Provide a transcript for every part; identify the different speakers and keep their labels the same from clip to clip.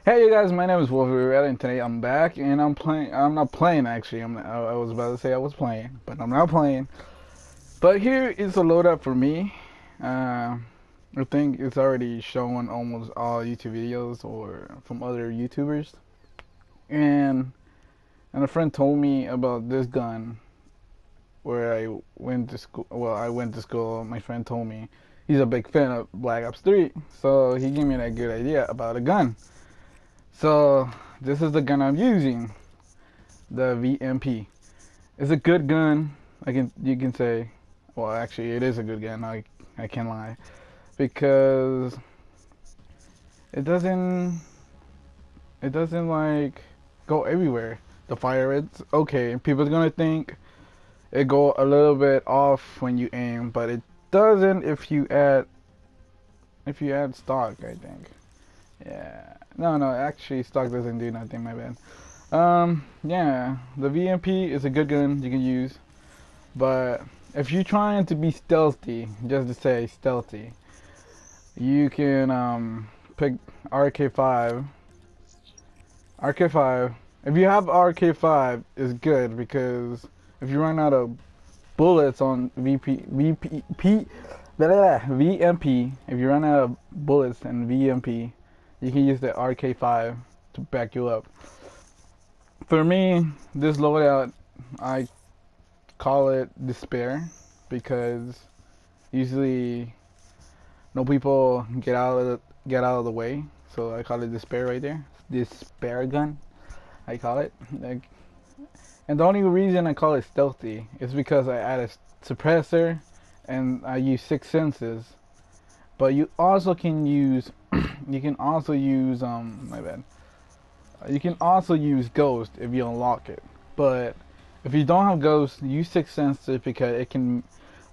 Speaker 1: Hey you guys, my name is wolfrubyrider, and today I'm back, and I'm not playing actually. I was about to say I was playing, but I'm not playing. But here is a loadout for me. I think it's already shown almost all YouTube videos or from other YouTubers, and and a friend told me about this gun where I went to school. Well, I went to school. My friend told me he's a big fan of Black Ops 3, so he gave me that good idea about a gun. So this is the gun I'm using, the VMP. It's a good gun. You can say, well, actually, it is a good gun. I can't lie because it doesn't it doesn't like go everywhere. The fire rate's okay. People's gonna think it go a little bit off when you aim, but it doesn't if you add stock. I think. Yeah. No. Actually, stock doesn't do nothing. My bad. Yeah, the VMP is a good gun you can use, but if you're trying to be stealthy, just to say stealthy, you can pick RK5. RK5. If you have RK5, is good because if you run out of bullets on VMP, if you run out of bullets in VMP, you can use the RK5 to back you up. For me, this loadout, I call it despair because usually no people get out of the way. So I call it despair right there. Despair gun, I call it. And the only reason I call it stealthy is because I add a suppressor and I use six senses. But you also can use, you can also use my bad. You can also use Ghost if you unlock it. But if you don't have Ghost, use Sixth Sense because it can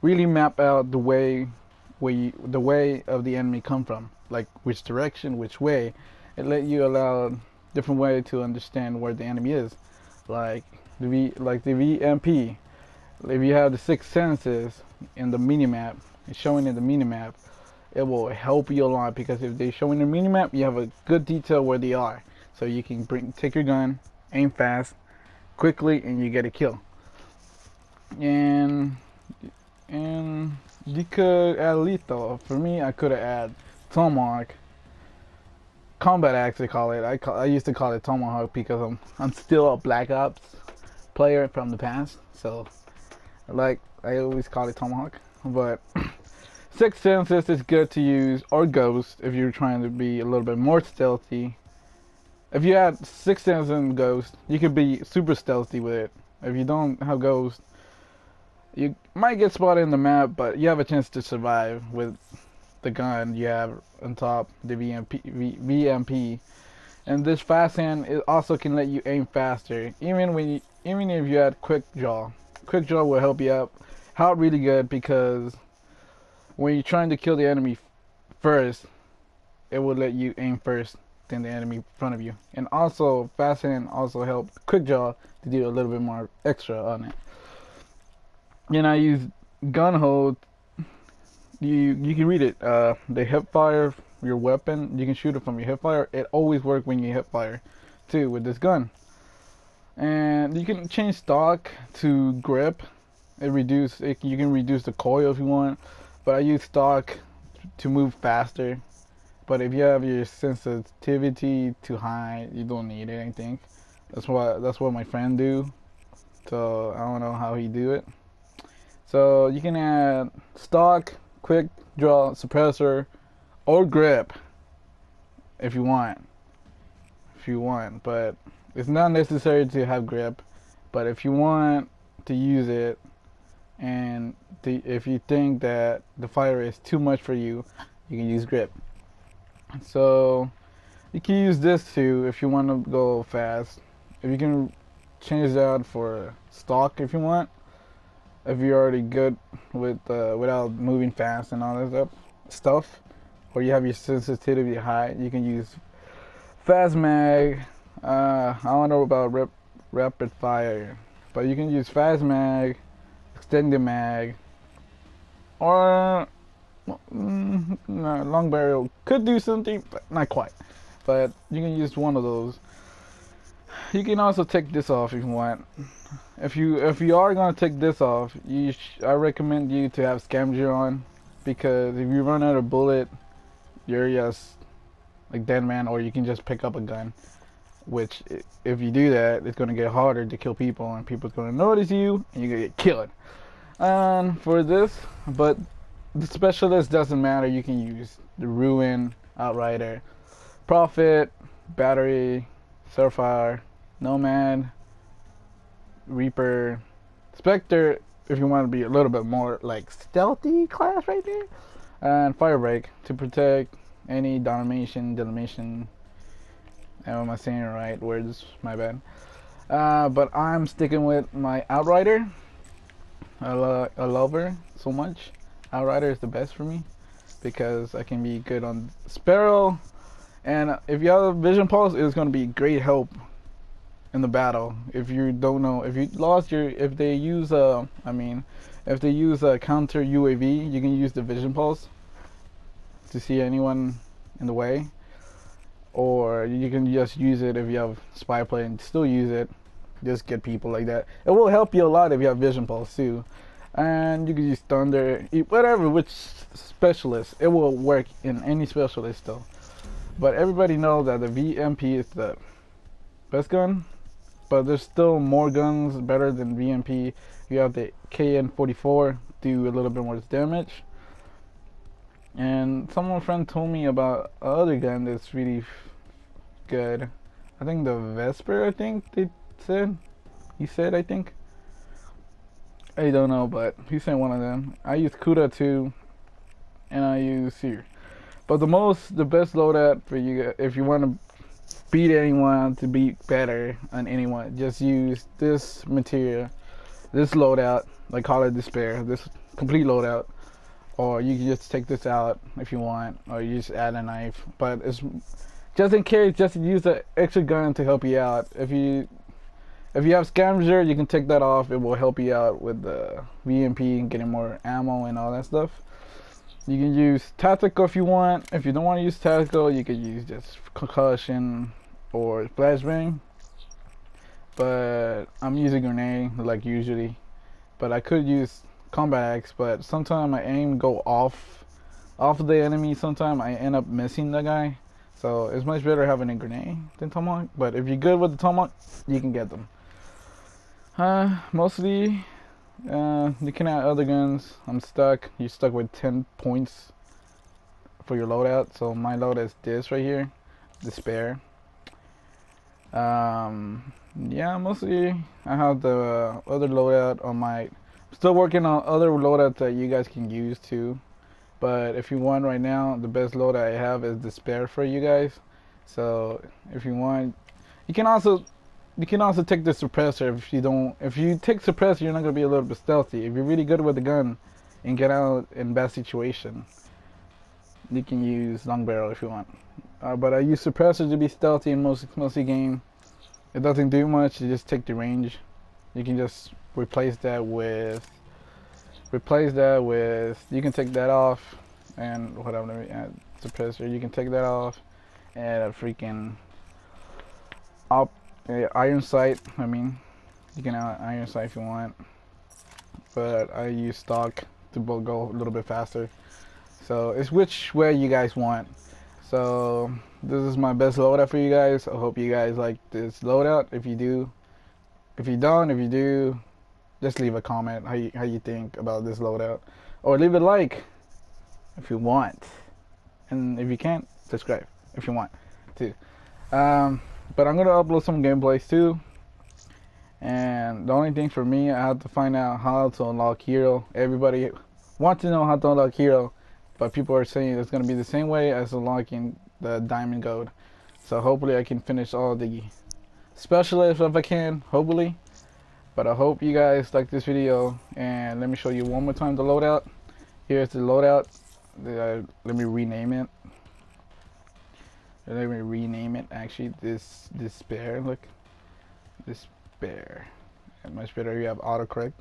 Speaker 1: really map out the way of the enemy come from, like which direction, which way. It let you allow different way to understand where the enemy is, like the VMP. If you have the six senses in the minimap, it's showing in the minimap, it will help you a lot because if they show in the minimap, you have a good detail where they are. So you can take your gun, aim fast, quickly, and you get a kill. And you could add lethal. For me, I could have add tomahawk, combat axe. They call it. I used to call it tomahawk because I'm still a Black Ops player from the past. So I always call it tomahawk. But six senses is good to use, or ghost if you're trying to be a little bit more stealthy. If you add six senses and ghost, you could be super stealthy with it. If you don't have ghost, you might get spotted in the map, but you have a chance to survive with the gun you have on top, the VMP. And this fast hand it also can let you aim faster, even if you add quick draw. Quick draw will help really good because when you're trying to kill the enemy first, it will let you aim first than the enemy in front of you. And also, fast hand also help quick draw to do a little bit more extra on it. And I use gun hold. You can read it. The hip fire your weapon. You can shoot it from your hip fire. It always works when you hip fire, too, with this gun. And you can change stock to grip. You can reduce the coil if you want, but I use stock to move faster. But if you have your sensitivity too high, you don't need it. I think that's what my friend do. So I don't know how he do it. So you can add stock, quick draw, suppressor, or grip if you want. But it's not necessary to have grip. But if you want to use it, and if you think that the fire is too much for you, you can use grip. So you can use this too if you want to go fast. If you can change that for stock if you want. If you're already good with without moving fast and all that stuff, or you have your sensitivity high, you can use fast mag. I don't know about rapid fire, but you can use fast mag, extended mag, or no, long barrel could do something, but not quite. but you can use one of those. You can also take this off if you want. If you are gonna take this off, I recommend you to have scavenger on, because if you run out of bullet, you're just like dead man, or you can just pick up a gun. Which, if you do that, it's gonna get harder to kill people, and people's gonna notice you, and you're gonna get killed. And for this, but the specialist doesn't matter. You can use the Ruin, Outrider, Prophet, Battery, Surfire, Nomad, Reaper, Spectre, if you want to be a little bit more like stealthy class right there, and Firebreak to protect any domination. Am I saying it right? Words, my bad. But I'm sticking with my Outrider. I love her so much. Outrider is the best for me because I can be good on Sparrow, and if you have Vision Pulse, it's going to be great help in the battle. If you don't know, if you lost your, if they use a counter UAV, you can use the Vision Pulse to see anyone in the way, or you can just use it if you have spy play and still use it. Just get people like that. It will help you a lot if you have Vision Pulse too, and you can use Thunder, whatever, which specialist. It will work in any specialist though. But everybody knows that the VMP is the best gun. But there's still more guns better than VMP. You have the KN-44, do a little bit more damage. And some friend told me about another gun that's really good. I think the Vesper, I think they said. He said, I think. I don't know, but he said one of them. I use Kuda too, and I use Seer. But the best loadout for you, if you want to beat anyone, to be better on anyone, just use this material, this loadout. I call it Despair, this complete loadout. Or you can just take this out if you want, or you just add a knife. But it's just in case, just use an extra gun to help you out. If you have Scavenger, you can take that off. It will help you out with the VMP and getting more ammo and all that stuff. You can use Tactical if you want. If you don't want to use Tactical, you can use just Concussion or Flashbang. But I'm using Grenade like usually. But I could use Combat Axe, but sometimes my aim go off of the enemy. Sometimes I end up missing the guy. So it's much better having a Grenade than Tomahawk. But if you're good with the Tomahawk, you can get them. Mostly, you can add other guns. I'm stuck. You're stuck with 10 points for your loadout. So my loadout is this right here, Despair. Yeah, mostly I have the other loadout on my. Still working on other loadouts that you guys can use too. But if you want right now, the best loadout I have is Despair for you guys. So if you want, you can also take the suppressor. If you take suppressor, you're not gonna be a little bit stealthy. If you're really good with the gun and get out in bad situation, you can use long barrel if you want. But I use suppressor to be stealthy in mostly game. It doesn't do much. You just take the range. You can just replace that with. You can take that off, and whatever. Let me add suppressor. You can take that off, and a freaking iron sight. I mean, you can add iron sight if you want, but I use stock to go a little bit faster. So it's which way you guys want. So this is my best loadout for you guys. I hope you guys like this loadout. If you do, if you don't, if you do, just leave a comment how you think about this loadout, or leave a like if you want, and if you can't, subscribe if you want to. But I'm gonna upload some gameplays too, and the only thing for me, I have to find out how to unlock hero. Everybody wants to know how to unlock hero, but people are saying it's gonna be the same way as unlocking the diamond gold. So hopefully I can finish all the specialists if I can, hopefully. But I hope you guys like this video, and let me show you one more time the loadout. Here's the loadout. Let me rename it. Actually, this Despair. Look, Despair. And much better. You have autocorrect.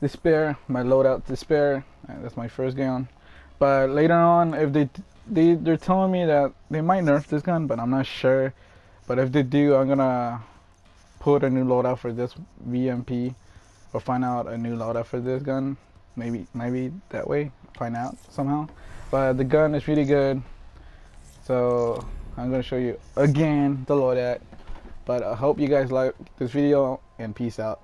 Speaker 1: Despair. My loadout Despair. That's my first gun. But later on, if they're telling me that they might nerf this gun, but I'm not sure. But if they do, I'm gonna put a new loadout for this VMP, or find out a new loadout for this gun. Maybe that way, find out somehow. But the gun is really good, so I'm gonna show you again the loadout. But I hope you guys like this video, and peace out.